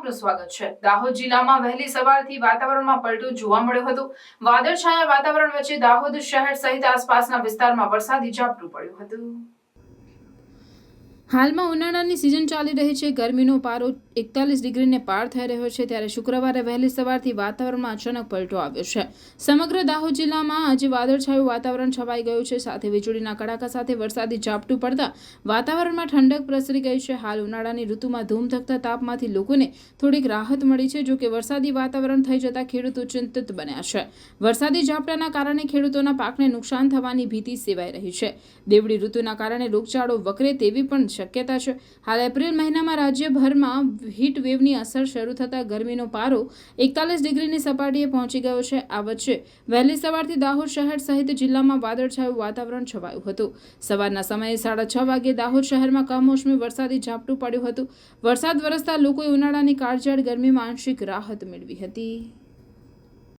આપનું સ્વાગત છે। દાહોદ જિલ્લામાં વહેલી સવારથી વાતાવરણમાં પલટો જોવા મળ્યો હતો। વાદળછાયા વાતાવરણ વચ્ચે દાહોદ શહેર સહિત આસપાસના વિસ્તારમાં વરસાદી ઝાપટું પડ્યું હતું। હાલમાં ઉનાળાની સિઝન ચાલી રહી છે। ગરમીનો પારો 41 ડિગ્રીને પાર થઈ રહ્યો છે, ત્યારે શુક્રવારે વહેલી સવારથી વાતાવરણમાં અચાનક પલટો આવ્યો છે। સમગ્ર દાહોદ જિલ્લામાં આજે વાદળછાયું વાતાવરણ છવાઈ ગયું છે, સાથે વીજળીના કડાકા સાથે વરસાદી ઝાપટું પડતા વાતાવરણમાં ઠંડક પ્રસરી ગઈ છે। હાલ ઉનાળાની ઋતુમાં ધૂમધકતા તાપમાંથી લોકોને થોડીક રાહત મળી છે, જો કે વરસાદી વાતાવરણ થઈ જતા ખેડૂતો ચિંતિત બન્યા છે। વરસાદી ઝાપટાના કારણે ખેડૂતોના પાકને નુકસાન થવાની ભીતિ સેવાઈ રહી છે। દેવડી ઋતુના કારણે રોગચાળો વકરે તેવી પણ શક્યતા છે। હાલ એપ્રિલ મહિનામાં રાજ્યભરમાં હીટ વેવની અસર શરૂ થતાં ગરમીનો પારો 41 ડિગ્રીની સપાટીએ પહોંચી ગયો છે। આ વચ્ચે વહેલી સવારથી દાહોદ શહેર સહિત જિલ્લામાં વાદળછાયું વાતાવરણ છવાયું હતું। સવારના સમયે 6:30 વાગે દાહોદ શહેરમાં કમોસમી વરસાદી ઝાપટું પડ્યું હતું। વરસાદ વરસતા લોકોએ ઉનાળાની કાળઝાળ ગરમીમાં આંશિક રાહત મેળવી હતી।